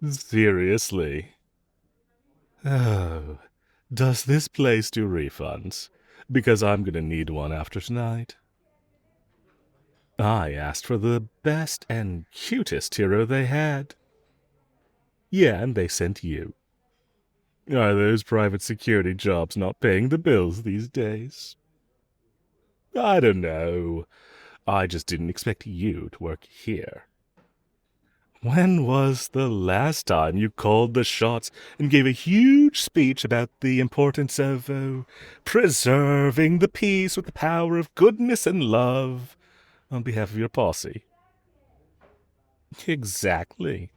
Seriously? Oh, does this place do refunds? Because I'm gonna need one after tonight. I asked for the best and cutest hero they had. Yeah, and they sent you. Are those private security jobs not paying the bills these days? I don't know. I just didn't expect you to work here. When was the last time you called the shots and gave a huge speech about the importance of preserving the peace with the power of goodness and love on behalf of your posse? Exactly.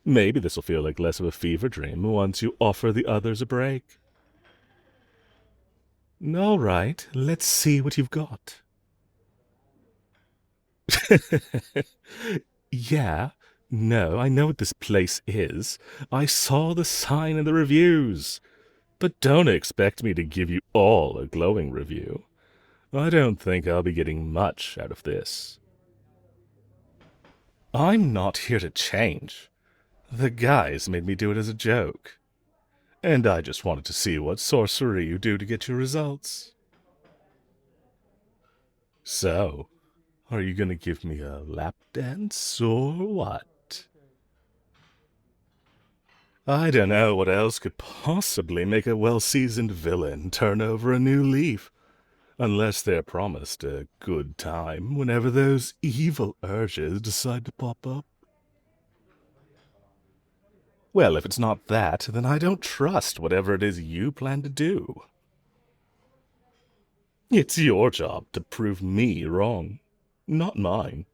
Maybe this will feel like less of a fever dream once you offer the others a break. All right, let's see what you've got. Yeah, no, I know what this place is. I saw the sign in the reviews. But don't expect me to give you all a glowing review. I don't think I'll be getting much out of this. I'm not here to change. The guys made me do it as a joke. And I just wanted to see what sorcery you do to get your results. So, are you gonna give me a lap dance or what? I don't know what else could possibly make a well-seasoned villain turn over a new leaf, unless they're promised a good time whenever those evil urges decide to pop up. Well, if it's not that, then I don't trust whatever it is you plan to do. It's your job to prove me wrong, not mine.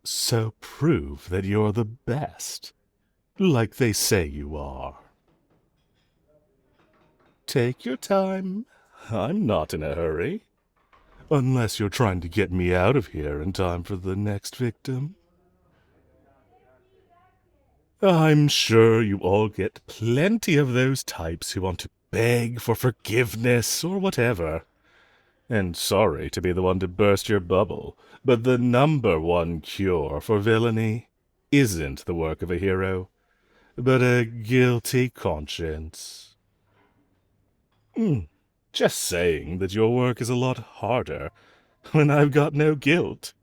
So prove that you're the best, like they say you are. Take your time. I'm not in a hurry. Unless you're trying to get me out of here in time for the next victim. I'm sure you all get plenty of those types who want to beg for forgiveness or whatever. And sorry to be the one to burst your bubble, but the number one cure for villainy isn't the work of a hero, but a guilty conscience. Just saying that your work is a lot harder when I've got no guilt.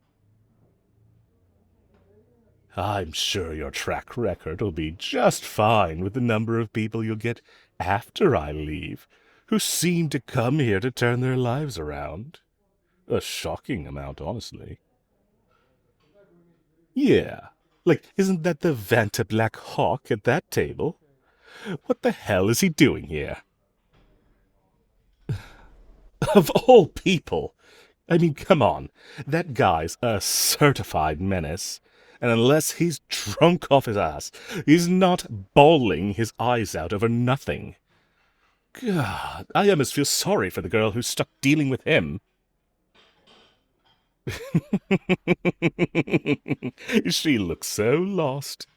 I'm sure your track record will be just fine with the number of people you'll get after I leave, who seem to come here to turn their lives around. A shocking amount, honestly. Yeah, like, isn't that the Vanta Black Hawk at that table? What the hell is he doing here? Of all people! I mean, come on. That guy's a certified menace. And unless he's drunk off his ass, he's not bawling his eyes out over nothing. God, I almost feel sorry for the girl who's stuck dealing with him. She looks so lost.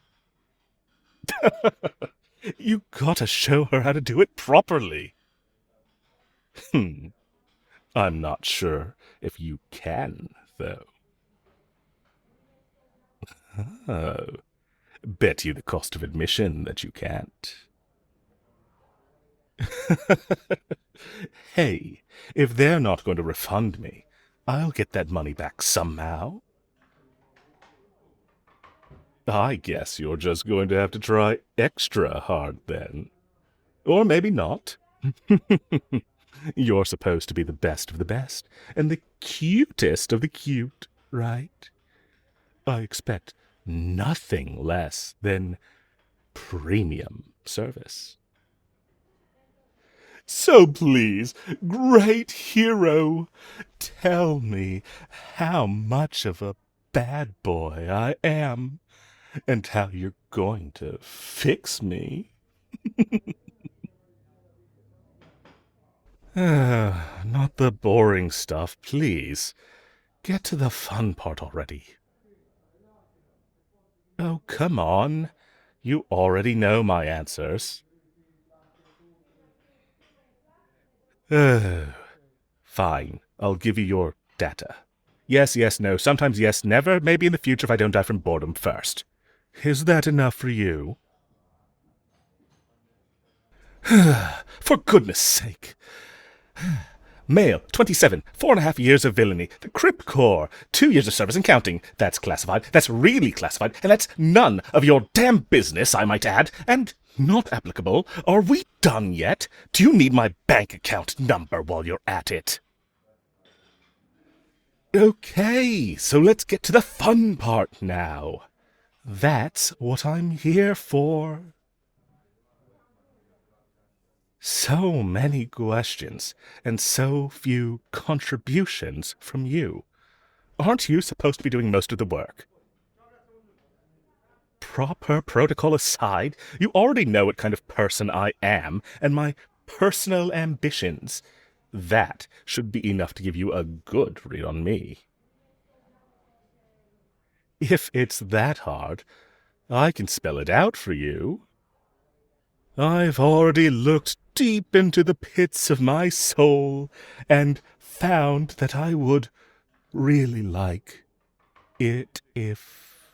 You gotta show her how to do it properly. I'm not sure if you can, though. Oh, bet you the cost of admission that you can't. Hey, if they're not going to refund me, I'll get that money back somehow. I guess you're just going to have to try extra hard then. Or maybe not. You're supposed to be the best of the best, and the cutest of the cute, right? I expect nothing less than premium service. So please, great hero, tell me how much of a bad boy I am, and how you're going to fix me. Not the boring stuff, please. Get to the fun part already. Oh, come on. You already know my answers. Fine. I'll give you your data. Yes, yes, no. Sometimes yes, never. Maybe in the future if I don't die from boredom first. Is that enough for you? For goodness sake. Male, 27, 4.5 years of villainy. The Crip Corps, 2 years of service and counting. That's classified. That's really classified. And that's none of your damn business, I might add. And not applicable. Are we done yet? Do you need my bank account number while you're at it? Okay, so let's get to the fun part now. That's what I'm here for. So many questions, and so few contributions from you. Aren't you supposed to be doing most of the work? Proper protocol aside, you already know what kind of person I am, and my personal ambitions. That should be enough to give you a good read on me. If it's that hard, I can spell it out for you. I've already looked deep into the pits of my soul and found that I would really like it if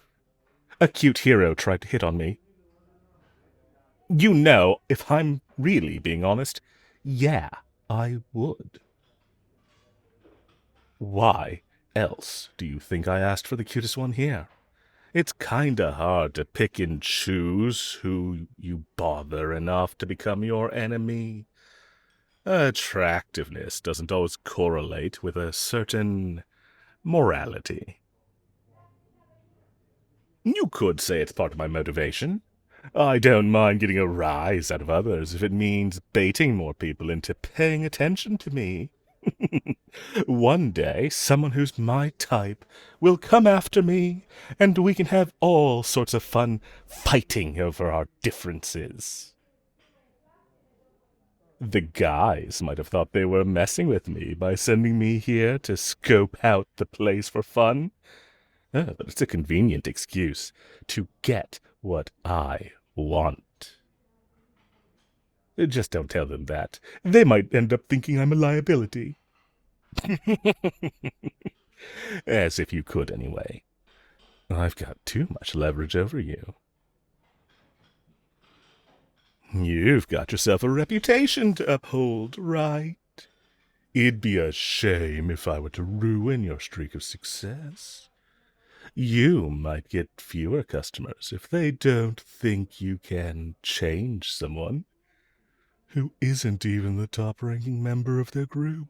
a cute hero tried to hit on me. You know, if I'm really being honest, yeah, I would. Why else do you think I asked for the cutest one here? It's kinda hard to pick and choose who you bother enough to become your enemy. Attractiveness doesn't always correlate with a certain morality. You could say it's part of my motivation. I don't mind getting a rise out of others if it means baiting more people into paying attention to me. One day, someone who's my type will come after me, and we can have all sorts of fun fighting over our differences. The guys might have thought they were messing with me by sending me here to scope out the place for fun. But it's a convenient excuse to get what I want. Just don't tell them that. They might end up thinking I'm a liability. As if you could, anyway. I've got too much leverage over you. You've got yourself a reputation to uphold, right? It'd be a shame if I were to ruin your streak of success. You might get fewer customers if they don't think you can change someone who isn't even the top-ranking member of their group.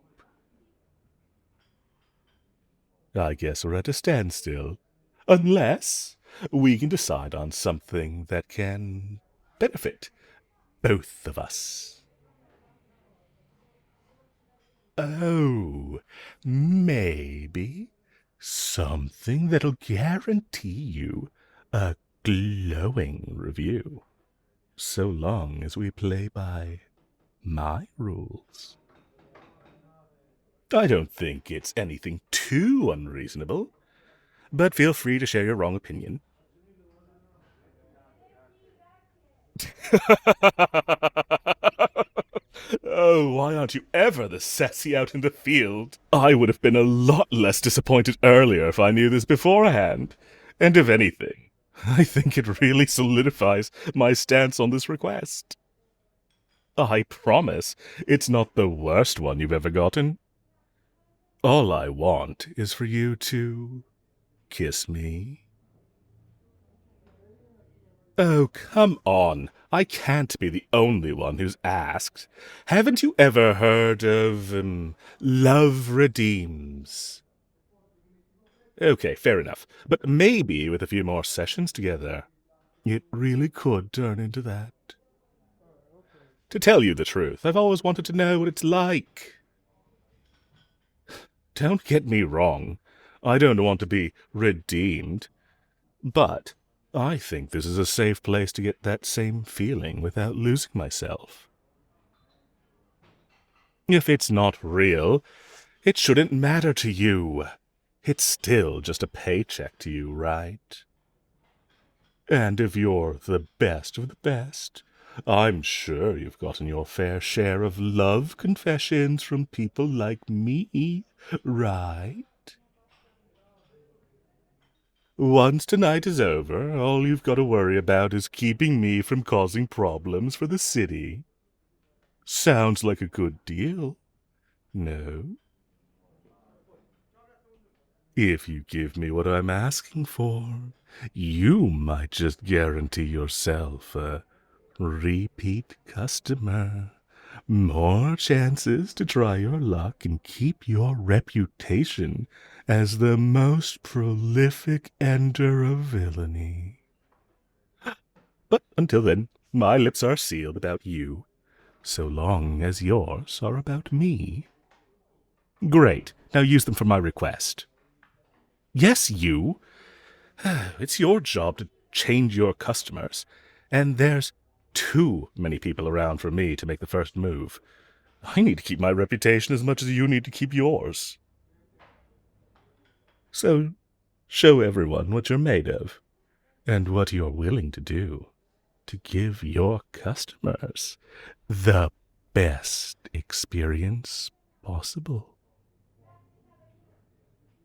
I guess we're at a standstill, unless we can decide on something that can benefit both of us. Oh, maybe something that'll guarantee you a glowing review, so long as we play by my rules. I don't think it's anything too unreasonable, but feel free to share your wrong opinion. Oh, why aren't you ever the sassy out in the field? I would have been a lot less disappointed earlier if I knew this beforehand. And if anything, I think it really solidifies my stance on this request. I promise it's not the worst one you've ever gotten. All I want is for you to kiss me. Oh, come on. I can't be the only one who's asked. Haven't you ever heard of, love redeems? Okay, fair enough. But maybe with a few more sessions together, it really could turn into that. To tell you the truth, I've always wanted to know what it's like. Don't get me wrong. I don't want to be redeemed. But I think this is a safe place to get that same feeling without losing myself. If it's not real, it shouldn't matter to you. It's still just a paycheck to you, right? And if you're the best of the best, I'm sure you've gotten your fair share of love confessions from people like me, right? Once tonight is over, all you've got to worry about is keeping me from causing problems for the city. Sounds like a good deal. No? If you give me what I'm asking for, you might just guarantee yourself a repeat customer. More chances to try your luck and keep your reputation as the most prolific ender of villainy. But until then, my lips are sealed about you, so long as yours are about me. Great. Now use them for my request. Yes, you. It's your job to change your customers, and there's too many people around for me to make the first move. I need to keep my reputation as much as you need to keep yours. So, show everyone what you're made of, and what you're willing to do to give your customers the best experience possible.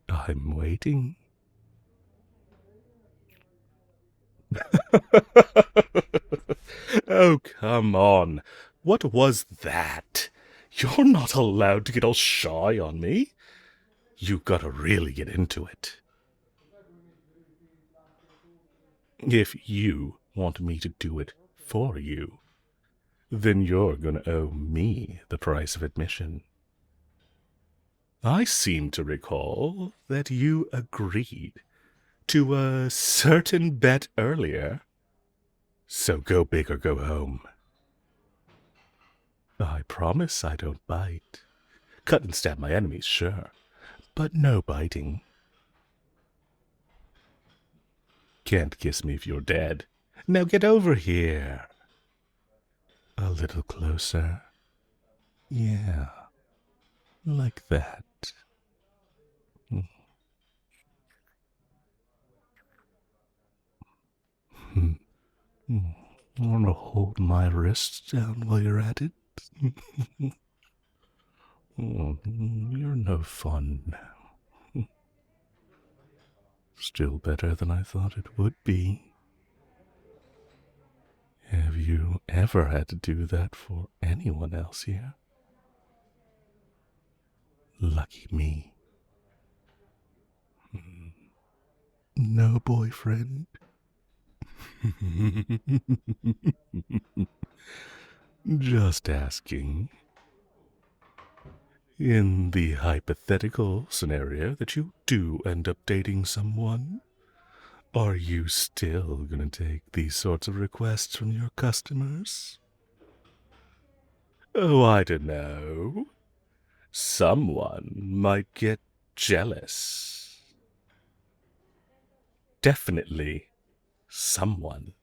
I'm waiting. Oh, come on. What was that? You're not allowed to get all shy on me. You gotta really get into it. If you want me to do it for you, then you're gonna owe me the price of admission. I seem to recall that you agreed to a certain bet earlier. So go big or go home. I promise I don't bite. Cut and stab my enemies, sure, but no biting. Can't kiss me if you're dead. Now get over here. A little closer. Yeah, like that. Want to hold my wrists down while you're at it? You're no fun. Still better than I thought it would be. Have you ever had to do that for anyone else here? Lucky me. No boyfriend? Just asking. In the hypothetical scenario that you do end up dating someone, are you still gonna take these sorts of requests from your customers? Oh, I don't know. Someone might get jealous. Definitely someone.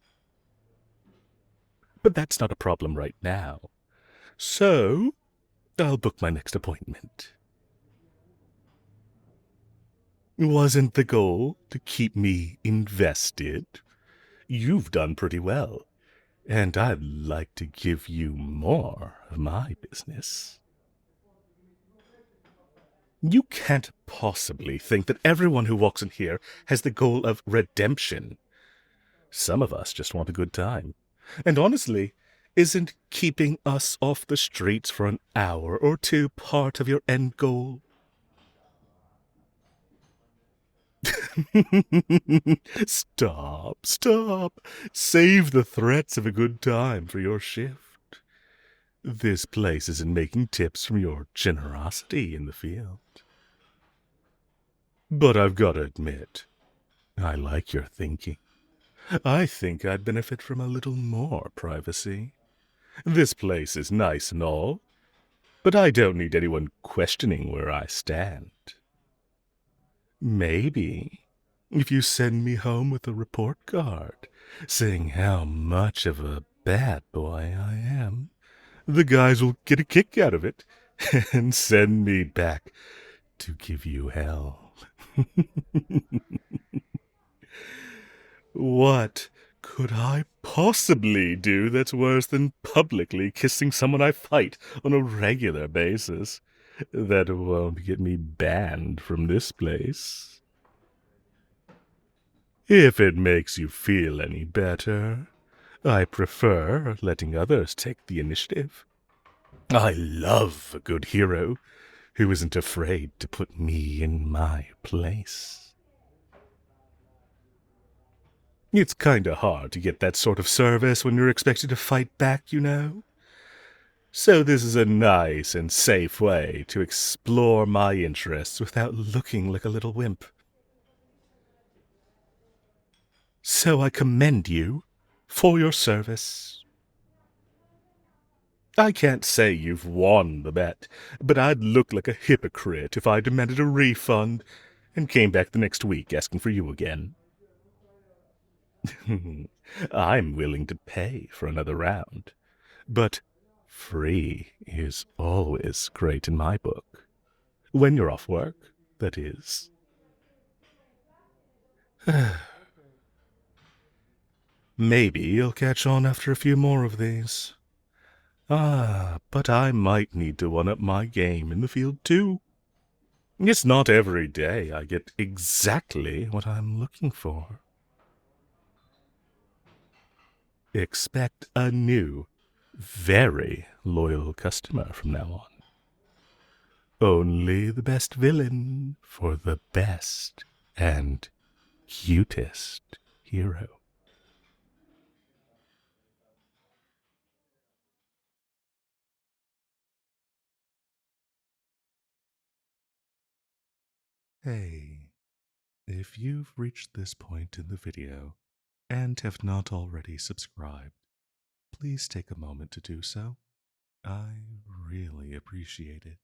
But that's not a problem right now. So, I'll book my next appointment. Wasn't the goal to keep me invested? You've done pretty well, and I'd like to give you more of my business. You can't possibly think that everyone who walks in here has the goal of redemption. Some of us just want a good time. And honestly, isn't keeping us off the streets for an hour or two part of your end goal? Stop. Save the threats of a good time for your shift. This place isn't making tips from your generosity in the field. But I've got to admit, I like your thinking. I think I'd benefit from a little more privacy. This place is nice and all, but I don't need anyone questioning where I stand. Maybe if you send me home with a report card saying how much of a bad boy I am, the guys will get a kick out of it and send me back to give you hell. What could I possibly do that's worse than publicly kissing someone I fight on a regular basis? That won't get me banned from this place. If it makes you feel any better, I prefer letting others take the initiative. I love a good hero who isn't afraid to put me in my place. It's kinda hard to get that sort of service when you're expected to fight back, you know? So this is a nice and safe way to explore my interests without looking like a little wimp. So I commend you for your service. I can't say you've won the bet, but I'd look like a hypocrite if I demanded a refund and came back the next week asking for you again. I'm willing to pay for another round, but free is always great in my book. When you're off work, that is. Maybe you'll catch on after a few more of these. But I might need to one-up my game in the field too. It's not every day I get exactly what I'm looking for. Expect a new, very loyal customer from now on. Only the best villain for the best and cutest hero. Hey, if you've reached this point in the video and have not already subscribed, please take a moment to do so. I really appreciate it.